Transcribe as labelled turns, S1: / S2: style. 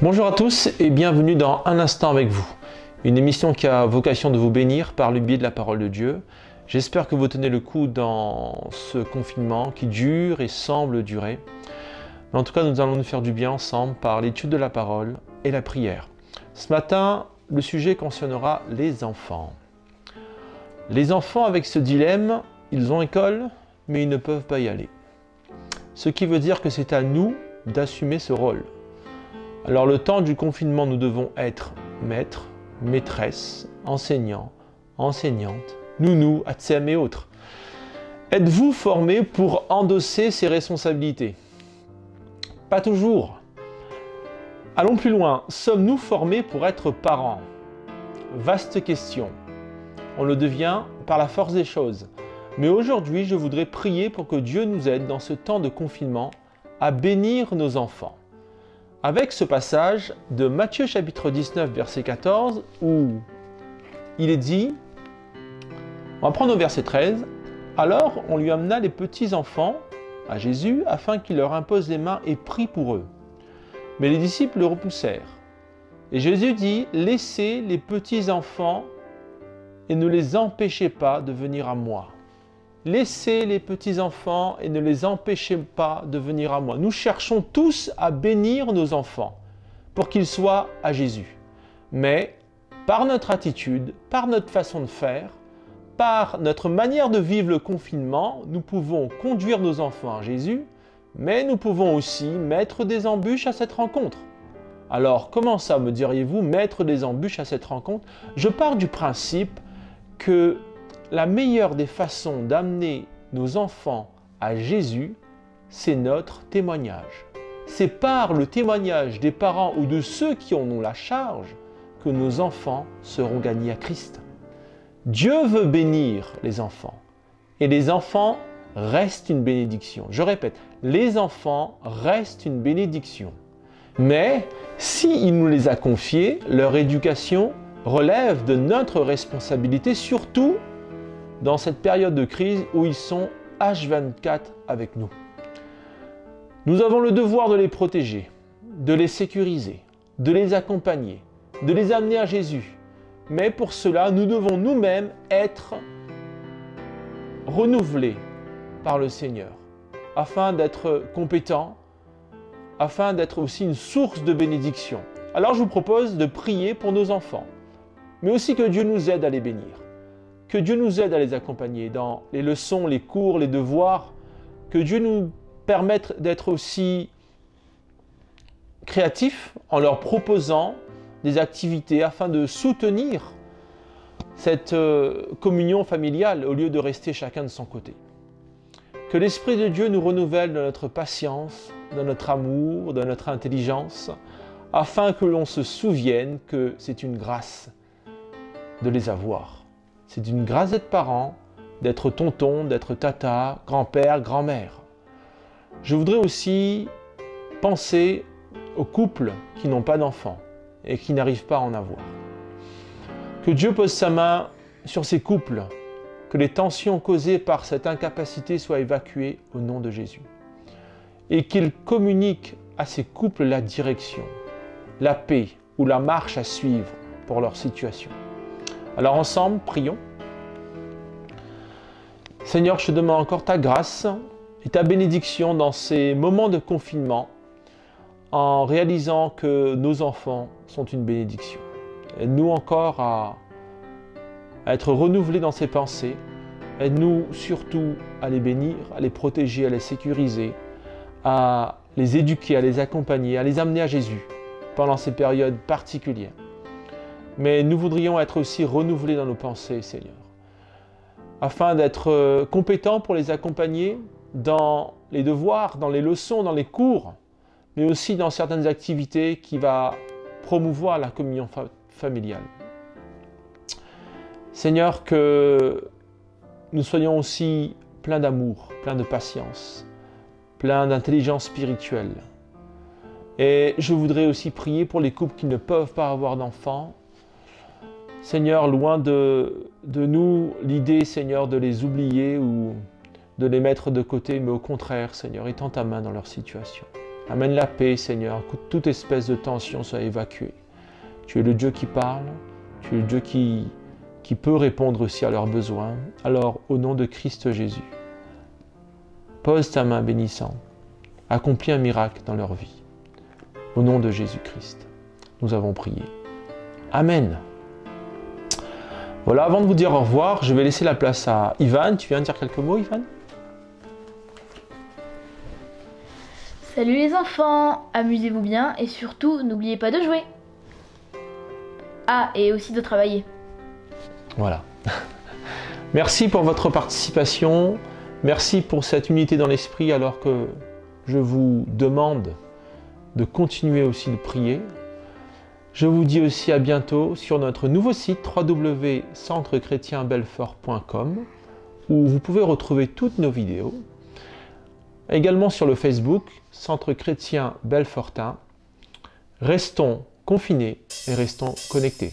S1: Bonjour à tous et bienvenue dans Un instant avec vous, une émission qui a vocation de vous bénir par le biais de la parole de Dieu. J'espère que vous tenez le coup dans ce confinement qui dure et semble durer. Mais en tout cas, nous allons nous faire du bien ensemble par l'étude de la parole et la prière. Ce matin, le sujet concernera les enfants. Les enfants avec ce dilemme, ils ont école, mais ils ne peuvent pas y aller. Ce qui veut dire que c'est à nous d'assumer ce rôle. Alors le temps du confinement, nous devons être maîtres, maîtresses, enseignants, enseignantes, nounous, ATSEM et autres. Êtes-vous formés pour endosser ces responsabilités? Pas toujours. Allons plus loin. Sommes-nous formés pour être parents? Vaste question. On le devient par la force des choses. Mais aujourd'hui, je voudrais prier pour que Dieu nous aide dans ce temps de confinement à bénir nos enfants. Avec ce passage de Matthieu chapitre 19 verset 14 où il est dit, on va prendre au verset 13, « Alors on lui amena les petits enfants à Jésus afin qu'il leur impose les mains et prie pour eux. Mais les disciples le repoussèrent. Et Jésus dit, « Laissez les petits enfants et ne les empêchez pas de venir à moi. » Laissez les petits-enfants et ne les empêchez pas de venir à moi. Nous cherchons tous à bénir nos enfants pour qu'ils soient à Jésus. Mais par notre attitude, par notre façon de faire, par notre manière de vivre le confinement, nous pouvons conduire nos enfants à Jésus, mais nous pouvons aussi mettre des embûches à cette rencontre. Alors, comment ça, me diriez-vous, mettre des embûches à cette rencontre? Je pars du principe que la meilleure des façons d'amener nos enfants à Jésus, c'est notre témoignage. C'est par le témoignage des parents ou de ceux qui en ont la charge que nos enfants seront gagnés à Christ. Dieu veut bénir les enfants et les enfants restent une bénédiction. Je répète, les enfants restent une bénédiction. Mais s'il nous les a confiés, leur éducation relève de notre responsabilité, surtout dans cette période de crise où ils sont H24 avec nous. Nous avons le devoir de les protéger, de les sécuriser, de les accompagner, de les amener à Jésus. Mais pour cela, nous devons nous-mêmes être renouvelés par le Seigneur, afin d'être compétents, afin d'être aussi une source de bénédiction. Alors je vous propose de prier pour nos enfants, mais aussi que Dieu nous aide à les bénir. Que Dieu nous aide à les accompagner dans les leçons, les cours, les devoirs. Que Dieu nous permette d'être aussi créatifs en leur proposant des activités afin de soutenir cette communion familiale au lieu de rester chacun de son côté. Que l'Esprit de Dieu nous renouvelle dans notre patience, dans notre amour, dans notre intelligence, afin que l'on se souvienne que c'est une grâce de les avoir. C'est une grâce d'être parent, d'être tonton, d'être tata, grand-père, grand-mère. Je voudrais aussi penser aux couples qui n'ont pas d'enfants et qui n'arrivent pas à en avoir. Que Dieu pose sa main sur ces couples, que les tensions causées par cette incapacité soient évacuées au nom de Jésus. Et qu'il communique à ces couples la direction, la paix ou la marche à suivre pour leur situation. Alors ensemble, prions. Seigneur, je te demande encore ta grâce et ta bénédiction dans ces moments de confinement en réalisant que nos enfants sont une bénédiction. Aide-nous encore à être renouvelés dans ces pensées. Aide-nous surtout à les bénir, à les protéger, à les sécuriser, à les éduquer, à les accompagner, à les amener à Jésus pendant ces périodes particulières. Mais nous voudrions être aussi renouvelés dans nos pensées, Seigneur, afin d'être compétents pour les accompagner dans les devoirs, dans les leçons, dans les cours, mais aussi dans certaines activités qui vont promouvoir la communion familiale. Seigneur, que nous soyons aussi pleins d'amour, pleins de patience, pleins d'intelligence spirituelle. Et je voudrais aussi prier pour les couples qui ne peuvent pas avoir d'enfants. Seigneur, loin de nous l'idée, Seigneur, de les oublier ou de les mettre de côté, mais au contraire, Seigneur, étends ta main dans leur situation. Amène la paix, Seigneur, que toute espèce de tension soit évacuée. Tu es le Dieu qui parle, tu es le Dieu qui peut répondre aussi à leurs besoins. Alors, au nom de Christ Jésus, pose ta main bénissante, accomplis un miracle dans leur vie. Au nom de Jésus-Christ, nous avons prié. Amen. Voilà, avant de vous dire au revoir, je vais laisser la place à Ivan. Tu viens de dire quelques mots, Ivan?
S2: Salut les enfants, amusez-vous bien et surtout n'oubliez pas de jouer. Ah, et aussi de travailler.
S1: Voilà. Merci pour votre participation. Merci pour cette unité dans l'esprit alors que je vous demande de continuer aussi de prier. Je vous dis aussi à bientôt sur notre nouveau site www.centrechrétienbelfort.com où vous pouvez retrouver toutes nos vidéos. Également sur le Facebook, Centre Chrétien Belfortin. Restons confinés et restons connectés.